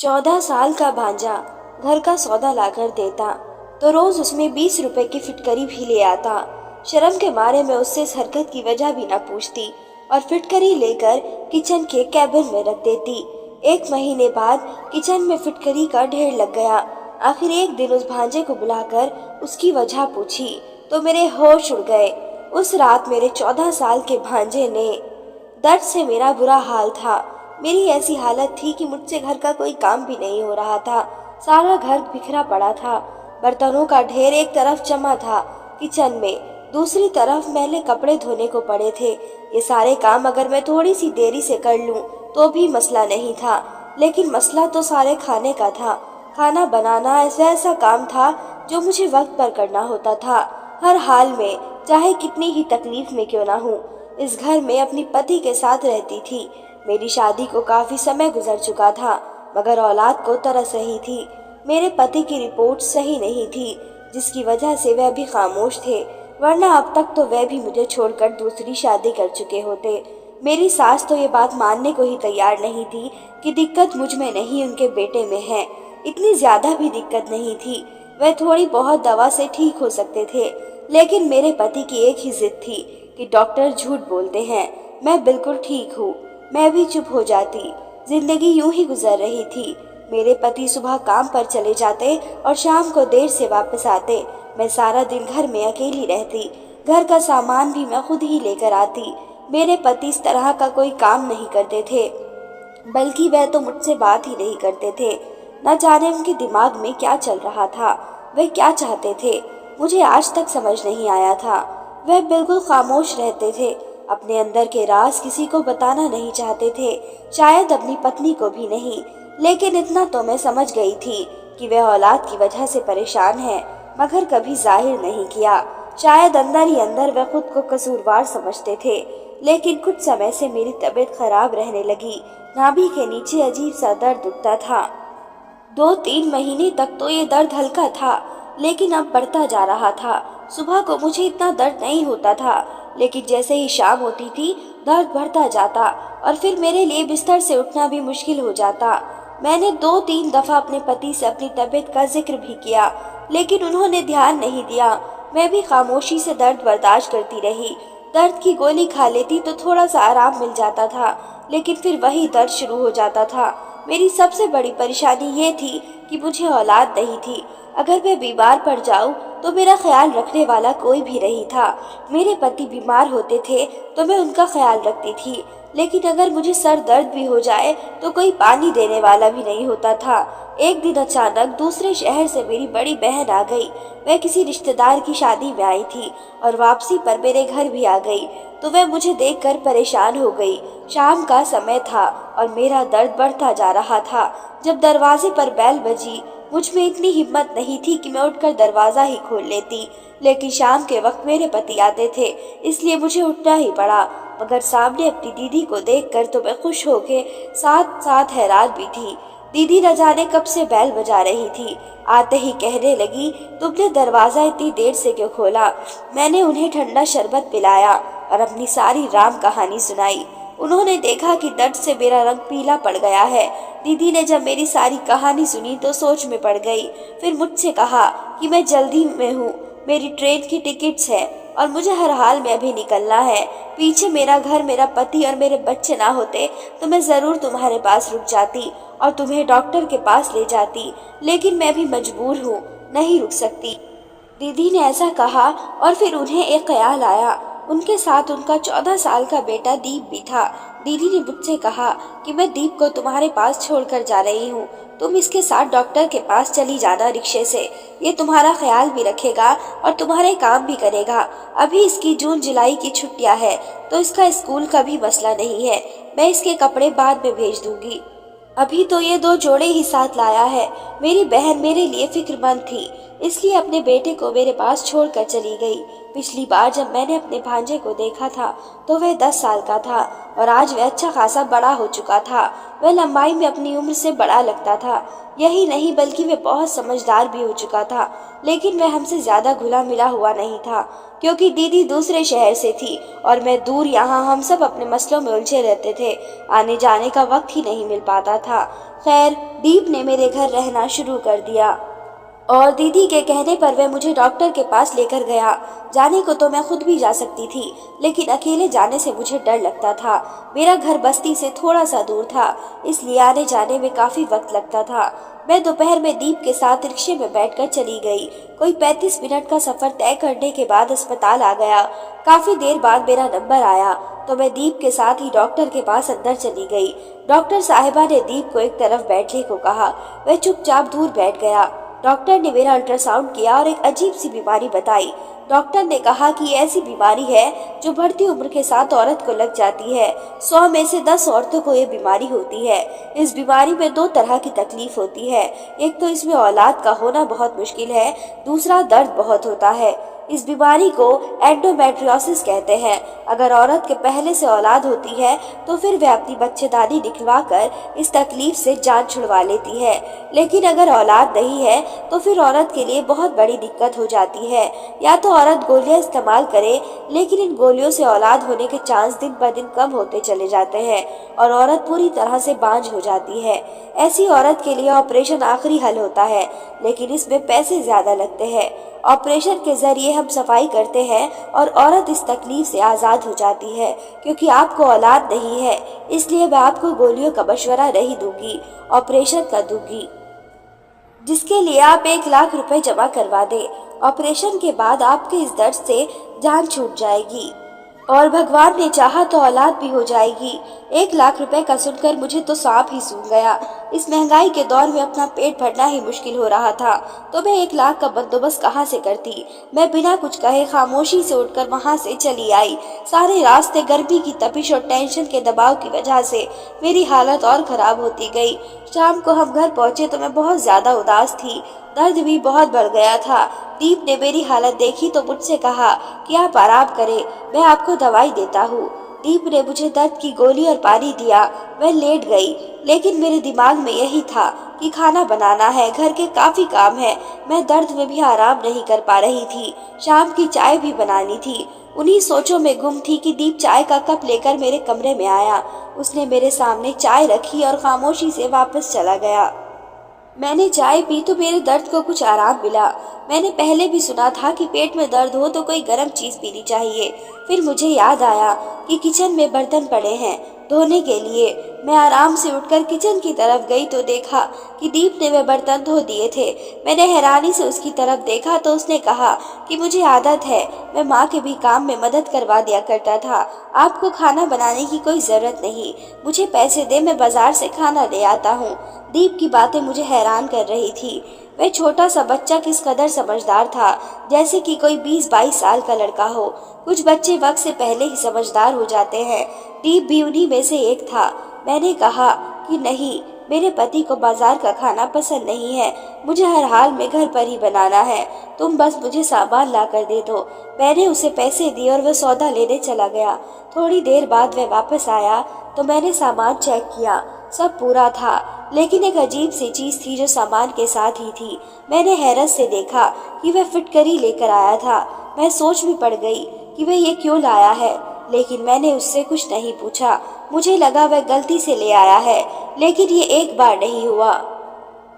14 साल का भांजा घर का सौदा लाकर देता तो रोज उसमें 20 रुपए की फिटकरी भी ले आता। शर्म के मारे मैं उससे इस हरकत की वजह भी न पूछती और फिटकरी लेकर किचन के कैबिन में रख देती। 1 महीने बाद किचन में फिटकरी का ढेर लग गया। आखिर एक दिन उस भांजे को बुलाकर उसकी वजह पूछी तो मेरे होश उड़ गए। उस रात मेरे 14 साल के भांजे ने दर्द से मेरा बुरा हाल था। मेरी ऐसी हालत थी कि मुझसे घर का कोई काम भी नहीं हो रहा था। सारा घर बिखरा पड़ा था। बर्तनों का ढेर एक तरफ जमा था किचन में, दूसरी तरफ मैले कपड़े धोने को पड़े थे। ये सारे काम अगर मैं थोड़ी सी देरी से कर लूं तो भी मसला नहीं था, लेकिन मसला तो सारे खाने का था। खाना बनाना ऐसा काम था जो मुझे वक्त पर करना होता था, हर हाल में, चाहे कितनी ही तकलीफ में क्यों ना हूँ। इस घर में अपनी पति के साथ रहती थी। मेरी शादी को काफी समय गुजर चुका था, मगर औलाद को तरस रही थी। मेरे पति की रिपोर्ट सही नहीं थी, जिसकी वजह से वह भी खामोश थे, वरना अब तक तो वह भी मुझे छोड़कर दूसरी शादी कर चुके होते। मेरी सास तो ये बात मानने को ही तैयार नहीं थी कि दिक्कत मुझ में नहीं उनके बेटे में है। इतनी ज्यादा भी दिक्कत नहीं थी, वह थोड़ी बहुत दवा से ठीक हो सकते थे, लेकिन मेरे पति की एक ही जिद थी कि डॉक्टर झूठ बोलते हैं, मैं बिल्कुल ठीक हूँ। मैं भी चुप हो जाती। जिंदगी यूं ही गुजर रही थी। मेरे पति सुबह काम पर चले जाते और शाम को देर से वापस आते। मैं सारा दिन घर में अकेली रहती। घर का सामान भी मैं खुद ही लेकर आती। मेरे पति इस तरह का कोई काम नहीं करते थे, बल्कि वह तो मुझसे बात ही नहीं करते थे। न जाने उनके दिमाग में क्या चल रहा था, वह क्या चाहते थे, मुझे आज तक समझ नहीं आया था। वह बिल्कुल खामोश रहते थे, अपने अंदर के राज किसी को बताना नहीं चाहते थे, शायद अपनी पत्नी को भी नहीं। लेकिन इतना तो मैं समझ गई थी कि वह औलाद की वजह से परेशान है, मगर कभी जाहिर नहीं किया। शायद अंदर ही अंदर वह खुद को कसूरवार समझते थे। लेकिन कुछ समय से मेरी तबीयत खराब रहने लगी। नाभि के नीचे अजीब सा दर्द उठता था। 2-3 महीने तक तो ये दर्द हल्का था, लेकिन अब बढ़ता जा रहा था। सुबह को मुझे इतना दर्द नहीं होता था, लेकिन जैसे ही शाम होती थी दर्द बढ़ता जाता और फिर मेरे लिए बिस्तर से उठना भी मुश्किल हो जाता। मैंने 2-3 दफा अपने पति से अपनी तबीयत का जिक्र भी किया, लेकिन उन्होंने ध्यान नहीं दिया। मैं भी खामोशी से दर्द बर्दाश्त करती रही। दर्द की गोली खा लेती तो थोड़ा सा आराम मिल जाता था, लेकिन फिर वही दर्द शुरू हो जाता था। मेरी सबसे बड़ी परेशानी ये थी कि मुझे औलाद नहीं थी। अगर मैं बीमार पड़ जाऊं तो मेरा ख्याल रखने वाला कोई भी नहीं था। मेरे पति बीमार होते थे तो मैं उनका ख्याल रखती थी, लेकिन अगर मुझे सर दर्द भी हो जाए तो कोई पानी देने वाला भी नहीं होता था। एक दिन अचानक दूसरे शहर से मेरी बड़ी बहन आ गई। वह किसी रिश्तेदार की शादी में आई थी और वापसी पर मेरे घर भी आ गई, तो वह मुझे देखकर परेशान हो गई। शाम का समय था और मेरा दर्द बढ़ता जा रहा था। जब दरवाजे पर बेल बजी, मुझ में इतनी हिम्मत नहीं थी कि मैं उठकर दरवाजा ही खोल लेती, लेकिन शाम के वक्त मेरे पति आते थे, इसलिए मुझे उठना ही पड़ा। मगर सामने अपनी दीदी को देखकर तो मैं खुश होके साथ साथ हैरान भी थी। दीदी न जाने कब से बैल बजा रही थी। आते ही कहने लगी, तुमने दरवाजा इतनी देर से क्यों खोला? मैंने उन्हें ठंडा शरबत पिलाया और अपनी सारी राम कहानी सुनाई। उन्होंने देखा कि दर्द से मेरा रंग पीला पड़ गया है। दीदी ने जब मेरी सारी कहानी सुनी तो सोच में पड़ गई। फिर मुझसे कहा कि मैं जल्दी में हूँ, मेरी ट्रेन की टिकट्स है और मुझे हर हाल में अभी निकलना है। पीछे मेरा घर, मेरा पति और मेरे बच्चे ना होते तो मैं जरूर तुम्हारे पास रुक जाती और तुम्हें डॉक्टर के पास ले जाती, लेकिन मैं भी मजबूर हूँ, नहीं रुक सकती। दीदी ने ऐसा कहा और फिर उन्हें एक ख्याल आया। उनके साथ उनका 14 साल का बेटा दीप भी था। दीदी ने मुझसे कहा कि मैं दीप को तुम्हारे पास छोड़कर जा रही हूँ, तुम इसके साथ डॉक्टर के पास चली जाना रिक्शे से। ये तुम्हारा ख्याल भी रखेगा और तुम्हारे काम भी करेगा। अभी इसकी जून जुलाई की छुट्टियां है, तो इसका स्कूल का भी मसला नहीं है। मैं इसके कपड़े बाद में भेज दूंगी। अभी तो ये 2 जोड़े ही साथ लाया है। मेरी बहन मेरे लिए फिक्रमंद थी, इसलिए अपने बेटे को मेरे पास छोड़कर चली गई। पिछली बार जब मैंने अपने भांजे को देखा था तो वह 10 साल का था और आज वह अच्छा खासा बड़ा हो चुका था। वह लंबाई में अपनी उम्र से बड़ा लगता था। यही नहीं बल्कि वह बहुत समझदार भी हो चुका था, लेकिन वह हमसे ज्यादा घुला मिला हुआ नहीं था, क्योंकि दीदी दूसरे शहर से थी और मैं दूर। यहाँ हम सब अपने मसलों में उलझे रहते थे, आने जाने का वक्त ही नहीं मिल पाता था। खैर, दीप ने मेरे घर रहना शुरू कर दिया और दीदी के कहने पर वह मुझे डॉक्टर के पास लेकर गया। जाने को तो मैं खुद भी जा सकती थी, लेकिन अकेले जाने से मुझे डर लगता था। मेरा घर बस्ती से थोड़ा सा दूर था, इसलिए आने जाने में काफी वक्त लगता था। मैं दोपहर में दीप के साथ रिक्शे में बैठकर चली गई। कोई 35 मिनट का सफर तय करने के बाद अस्पताल आ गया। काफी देर बाद मेरा नंबर आया तो मैं दीप के साथ ही डॉक्टर के पास अंदर चली गई। डॉक्टर साहिबा ने दीप को एक तरफ बैठने को कहा। वह चुपचाप दूर बैठ गया। डॉक्टर ने मेरा अल्ट्रासाउंड किया और एक अजीब सी बीमारी बताई। डॉक्टर ने कहा कि ये ऐसी बीमारी है जो बढ़ती उम्र के साथ औरत को लग जाती है। 100 में से 10 औरतों को ये बीमारी होती है। इस बीमारी में 2 तरह की तकलीफ होती है। एक तो इसमें औलाद का होना बहुत मुश्किल है, दूसरा दर्द बहुत होता है। इस बीमारी को एंडोमेट्रियोसिस कहते हैं। अगर औरत के पहले से औलाद होती है तो फिर वह अपनी बच्चेदानी निकलवा कर इस तकलीफ से जान छुड़वा लेती है, लेकिन अगर औलाद नहीं है तो फिर औरत के लिए बहुत बड़ी दिक्कत हो जाती है। या तो औरत गोलियां इस्तेमाल करे, लेकिन इन गोलियों से औलाद होने के चांस दिन ब दिन कम होते चले जाते हैं और औरत पूरी तरह से बांझ हो जाती है। ऐसी औरत के लिए ऑपरेशन आखिरी हल होता है, लेकिन इसमें पैसे ज्यादा लगते हैं। ऑपरेशन के जरिए हम सफाई करते हैं और औरत इस तकलीफ से आज़ाद हो जाती है। क्योंकि आपको औलाद नहीं है, इसलिए मैं आपको गोलियों का मशवरा नहीं दूंगी, ऑपरेशन का दूंगी, जिसके लिए आप 1 लाख रुपए जमा करवा दें। ऑपरेशन के बाद आपके इस दर्द से जान छूट जाएगी और भगवान ने चाहा तो औलाद भी हो जाएगी। 1 लाख रुपए का सुनकर मुझे तो सांप ही सूंघ गया। इस महंगाई के दौर में अपना पेट भरना ही मुश्किल हो रहा था, तो मैं 1 लाख का बंदोबस्त कहाँ से करती। मैं बिना कुछ कहे खामोशी से उठकर वहाँ से चली आई। सारे रास्ते गर्मी की तपिश और टेंशन के दबाव की वजह से मेरी हालत और खराब होती गई। शाम को हम घर पहुंचे तो मैं बहुत ज्यादा उदास थी। दर्द भी बहुत बढ़ गया था। दीप ने मेरी हालत देखी तो मुझसे कहा कि आप आराम करें, मैं आपको दवाई देता हूँ। दीप ने मुझे दर्द की गोली और पानी दिया। मैं लेट गई, लेकिन मेरे दिमाग में यही था कि खाना बनाना है, घर के काफी काम है। मैं दर्द में भी आराम नहीं कर पा रही थी। शाम की चाय भी बनानी थी। उन्हीं सोचों में गुम थी कि दीप चाय का कप लेकर मेरे कमरे में आया। उसने मेरे सामने चाय रखी और खामोशी से वापस चला गया। मैंने चाय पी तो मेरे दर्द को कुछ आराम मिला। मैंने पहले भी सुना था कि पेट में दर्द हो तो कोई गर्म चीज पीनी चाहिए। फिर मुझे याद आया कि किचन में बर्तन पड़े हैं धोने के लिए। मैं आराम से उठकर किचन की तरफ गई तो देखा कि दीप ने वे बर्तन धो दिए थे। मैंने हैरानी से उसकी तरफ देखा तो उसने कहा कि मुझे आदत है, मैं माँ के भी काम में मदद करवा दिया करता था। आपको खाना बनाने की कोई जरूरत नहीं, मुझे पैसे दे, मैं बाजार से खाना ले आता हूँ। दीप की बातें मुझे हैरान कर रही थी। वह छोटा सा बच्चा किस कदर समझदार था, जैसे कि कोई 20-22 साल का लड़का हो। कुछ बच्चे वक्त से पहले ही समझदार हो जाते हैं। दीप भी उन्हीं में से एक था। मैंने कहा कि नहीं, मेरे पति को बाजार का खाना पसंद नहीं है, मुझे हर हाल में घर पर ही बनाना है। तुम बस मुझे सामान ला कर दे दो। मैंने उसे पैसे दिए और वह सौदा लेने चला गया। थोड़ी देर बाद वह वापस आया तो मैंने सामान चेक किया। सब पूरा था, लेकिन एक अजीब सी चीज थी जो सामान के साथ ही थी। मैंने हैरत से देखा कि वह फिटकरी लेकर आया था। मैं सोच में पड़ गई कि वह ये क्यों लाया है, लेकिन मैंने उससे कुछ नहीं पूछा। मुझे लगा वह गलती से ले आया है, लेकिन ये एक बार नहीं हुआ,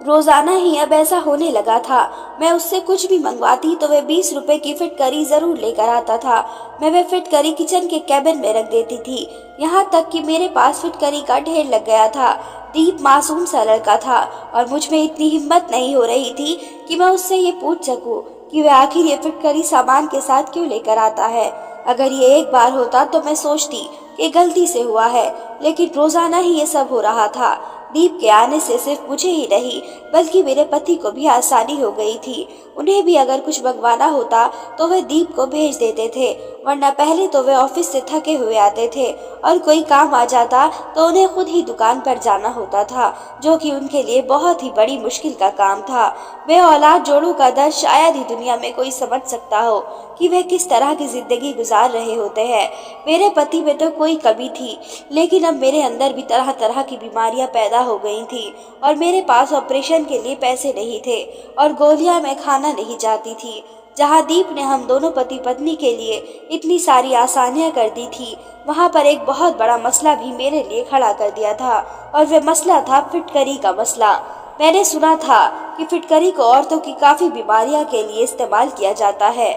रोजाना ही अब ऐसा होने लगा था। मैं उससे कुछ भी मंगवाती तो वह 20 रुपए की फिटकरी जरूर लेकर आता था। मैं वह फिटकरी किचन के कैबिन में रख देती थी, यहाँ तक कि मेरे पास फिटकरी का ढेर लग गया था। दीप मासूम सा लड़का था और मुझ में इतनी हिम्मत नहीं हो रही थी कि मैं उससे ये पूछ सकूं कि वह आखिर ये फिटकरी सामान के साथ क्यों लेकर आता है। अगर ये एक बार होता तो मैं सोचती कि गलती से हुआ है, लेकिन रोजाना ही ये सब हो रहा था। दीप के आने से सिर्फ मुझे ही नहीं बल्कि मेरे पति को भी आसानी हो गई थी। उन्हें भी अगर कुछ मंगवाना होता तो वे दीप को भेज देते थे, वरना पहले तो वे ऑफिस से थके हुए आते थे और कोई काम आ जाता तो उन्हें खुद ही दुकान पर जाना होता था, जो कि उनके लिए बहुत ही बड़ी मुश्किल का काम था। वे औलाद जोड़ों का दर्द शायद ही दुनिया में कोई समझ सकता हो कि वे किस तरह की जिंदगी गुजार रहे होते हैं। मेरे पति में तो कोई कमी थी, लेकिन अब मेरे अंदर भी तरह तरह की बीमारियां पैदा हो गई थी और मेरे पास ऑपरेशन के लिए पैसे नहीं थे और गोलियां मैं खाना नहीं चाहती थी। जहाँ दीप ने हम दोनों पति पत्नी के लिए इतनी सारी आसानियां कर दी थी, वहाँ पर एक बहुत बड़ा मसला भी मेरे लिए खड़ा कर दिया था, और वह मसला था फिटकरी का मसला। मैंने सुना था कि फिटकरी को औरतों की काफी बीमारियां के लिए इस्तेमाल किया जाता है।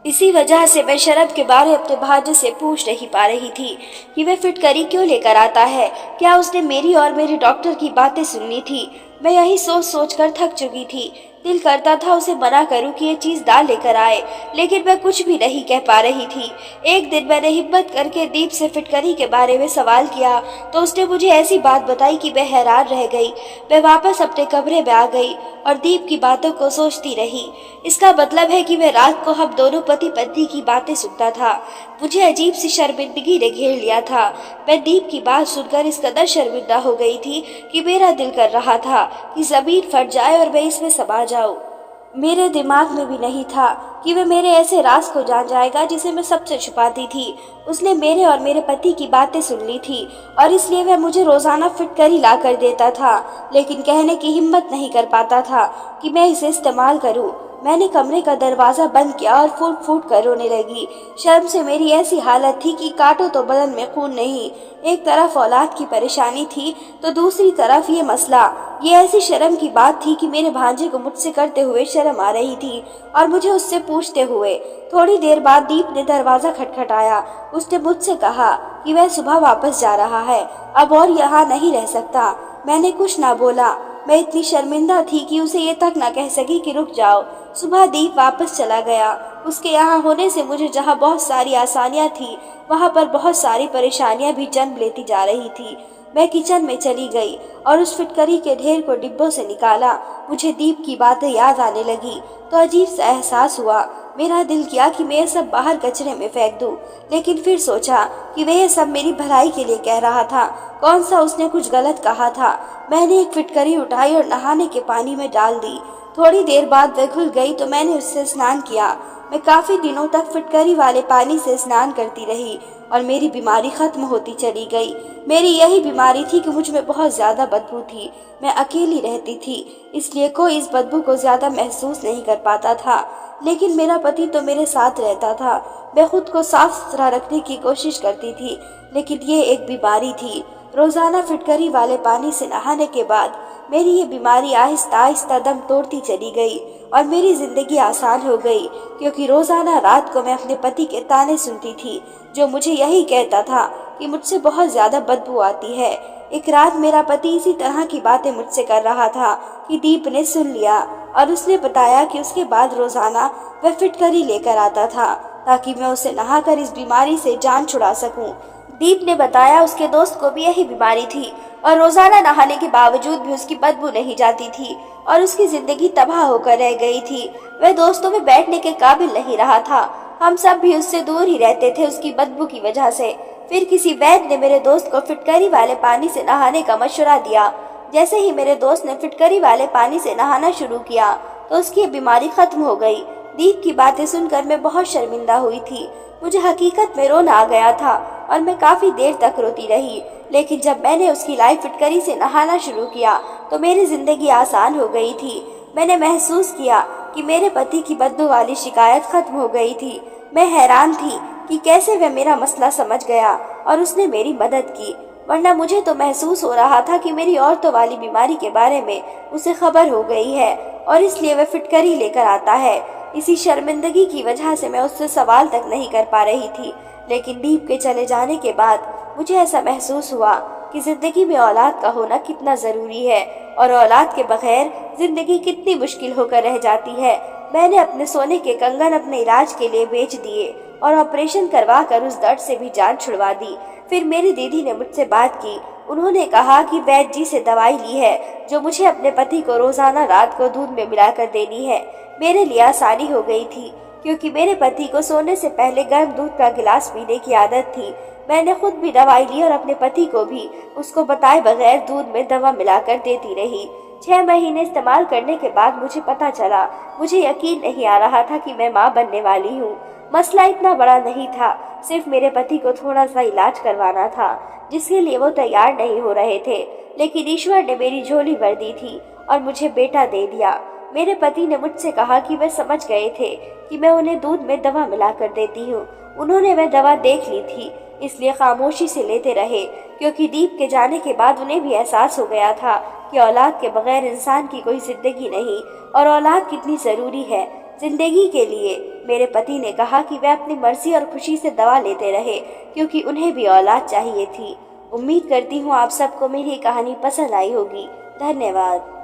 इसी वजह से मैं शरब के बारे अपने भांजे से पूछ नहीं पा रही थी कि वह फिटकरी क्यों लेकर आता है। क्या उसने मेरी और मेरे डॉक्टर की बातें सुननी थी? मैं यही सोच सोच कर थक चुकी थी। दिल करता था उसे मना करूं कि ये चीज ना लेकर आए, लेकिन मैं कुछ भी नहीं कह पा रही थी। एक दिन मैंने हिम्मत करके दीप से फिटकरी के बारे में सवाल किया तो उसने मुझे ऐसी बात बताई कि मैं हैरान रह गई। मैं वापस अपने कमरे में आ गई और दीप की बातों को सोचती रही। इसका मतलब है कि मैं रात को हम दोनों पति पत्नी की बातें सुनता था। मुझे अजीब सी शर्मिंदगी ने घेर लिया था। मैं दीप की बात सुनकर इस कदर शर्मिंदा हो गई थी कि मेरा दिल कर रहा था कि जमीन फट जाए और मैं इसमें समा जाऊं। मेरे दिमाग में भी नहीं था कि वह मेरे ऐसे राज को जान जाएगा जिसे मैं सबसे छुपाती थी। उसने मेरे और मेरे पति की बातें सुन ली थी और इसलिए वह मुझे रोजाना फिटकरी ला कर देता था, लेकिन कहने की हिम्मत नहीं कर पाता था कि मैं इसे इस्तेमाल करूं। मैंने कमरे का दरवाजा बंद किया और फूट फूट कर रोने लगी। शर्म से मेरी ऐसी हालत थी कि काटो तो बदन में खून नहीं। एक तरफ औलाद की परेशानी थी तो दूसरी तरफ ये मसला। ये ऐसी शर्म की बात थी कि मेरे भांजे को मुझसे करते हुए शर्म आ रही थी और मुझे उससे पूछते हुए। थोड़ी देर बाद दीप ने दरवाजा खटखटाया। उसने मुझसे कहा कि वह सुबह वापस जा रहा है, अब और यहाँ नहीं रह सकता। मैंने कुछ ना बोला। मैं इतनी शर्मिंदा थी कि उसे ये तक न कह सकी कि रुक जाओ। सुबह दीप वापस चला गया। उसके यहाँ होने से मुझे जहाँ बहुत सारी आसानियाँ थी, वहाँ पर बहुत सारी परेशानियाँ भी जन्म लेती जा रही थी। मैं किचन में चली गई और उस फिटकरी के ढेर को डिब्बों से निकाला। मुझे दीप की बातें याद आने लगी तो अजीब सा एहसास हुआ। मेरा दिल किया कि मैं ये सब बाहर कचरे में फेंक दूं, लेकिन फिर सोचा कि वह ये सब मेरी भलाई के लिए कह रहा था। कौन सा उसने कुछ गलत कहा था? मैंने एक फिटकरी उठाई और नहाने के पानी में डाल दी। थोड़ी देर बाद वह घुल गई तो मैंने उससे स्नान किया। मैं काफी दिनों तक फिटकरी वाले पानी से स्नान करती रही और मेरी बीमारी खत्म होती चली गई। मेरी यही बीमारी थी कि मुझ में बहुत ज्यादा बदबू थी। मैं अकेली रहती थी, इसलिए कोई इस बदबू को ज्यादा महसूस नहीं कर पाता था, लेकिन मेरा पति तो मेरे साथ रहता था। मैं खुद को साफ सुथरा रखने की कोशिश करती थी, लेकिन ये एक बीमारी थी। रोजाना फिटकरी वाले पानी से नहाने के बाद मेरी ये बीमारी आहिस्ता आहिस्ता दम तोड़ती चली गई और मेरी जिंदगी आसान हो गई, क्योंकि रोजाना रात को मैं अपने पति के ताने सुनती थी, जो मुझे यही कहता था कि मुझसे बहुत ज्यादा बदबू आती है। एक रात मेरा पति इसी तरह की बातें मुझसे कर रहा था कि दीप ने सुन लिया और उसने बताया कि उसके बाद रोजाना वह फिटकरी लेकर आता था ताकि मैं उसे नहाकर इस बीमारी से जान छुड़ा सकूं। दीप ने बताया उसके दोस्त को भी यही बीमारी थी और रोजाना नहाने के बावजूद भी उसकी बदबू नहीं जाती थी और उसकी जिंदगी तबाह होकर रह गई थी। वह दोस्तों में बैठने के काबिल नहीं रहा था। हम सब भी उससे दूर ही रहते थे उसकी बदबू की वजह से। फिर किसी वैद्य ने मेरे दोस्त को फिटकरी वाले पानी से नहाने का मशवरा दिया। जैसे ही मेरे दोस्त ने फिटकरी वाले पानी से नहाना शुरू किया तो उसकी बीमारी खत्म हो गई। दीप की बातें सुनकर मैं बहुत शर्मिंदा हुई थी। मुझे हकीकत में रोना आ गया था और मैं काफी देर तक रोती रही, लेकिन जब मैंने उसकी लाइफ फिटकरी से नहाना शुरू किया तो मेरी जिंदगी आसान हो गई थी। मैंने महसूस किया कि मेरे पति की बदबू वाली शिकायत खत्म हो गई थी। मैं हैरान थी कि कैसे वह मेरा मसला समझ गया और उसने मेरी मदद की, वरना मुझे तो महसूस हो रहा था कि मेरी औरतों वाली बीमारी के बारे में उसे खबर हो गई है और इसलिए वह फिटकरी लेकर आता है। इसी शर्मिंदगी की वजह से मैं उससे सवाल तक नहीं कर पा रही थी, लेकिन दीप के चले जाने के बाद मुझे ऐसा महसूस हुआ कि जिंदगी में औलाद का होना कितना जरूरी है और औलाद के बगैर जिंदगी कितनी मुश्किल होकर रह जाती है। मैंने अपने सोने के कंगन अपने इलाज के लिए बेच दिए और ऑपरेशन करवा कर उस दर्द से भी जान छुड़वा दी। फिर मेरी दीदी ने मुझसे बात की। उन्होंने कहा कि वैद्य जी से दवाई ली है जो मुझे अपने पति को रोजाना रात को दूध में मिलाकर देनी है। मेरे लिए आसानी हो गई थी, क्योंकि मेरे पति को सोने से पहले गर्म दूध का गिलास पीने की आदत थी। मैंने खुद भी दवाई ली और अपने पति को भी उसको बताए बगैर दूध में दवा मिलाकर देती रही। 6 महीने इस्तेमाल करने के बाद मुझे पता चला, मुझे यकीन नहीं आ रहा था कि मैं माँ बनने वाली हूँ। मसला इतना बड़ा नहीं था, सिर्फ मेरे पति को थोड़ा सा इलाज करवाना था जिसके लिए वो तैयार नहीं हो रहे थे, लेकिन ईश्वर ने मेरी झोली भर दी थी और मुझे बेटा दे दिया। मेरे पति ने मुझसे कहा कि वे समझ गए थे कि मैं उन्हें दूध में दवा मिलाकर देती हूँ। उन्होंने वह दवा देख ली थी, इसलिए खामोशी से लेते रहे, क्योंकि दीप के जाने के बाद उन्हें भी एहसास हो गया था कि औलाद के बगैर इंसान की कोई जिंदगी नहीं और औलाद कितनी जरूरी है जिंदगी के लिए। मेरे पति ने कहा कि वे अपनी मर्जी और खुशी से दवा लेते रहे, क्योंकि उन्हें भी औलाद चाहिए थी। उम्मीद करती हूँ आप सबको मेरी कहानी पसंद आई होगी। धन्यवाद।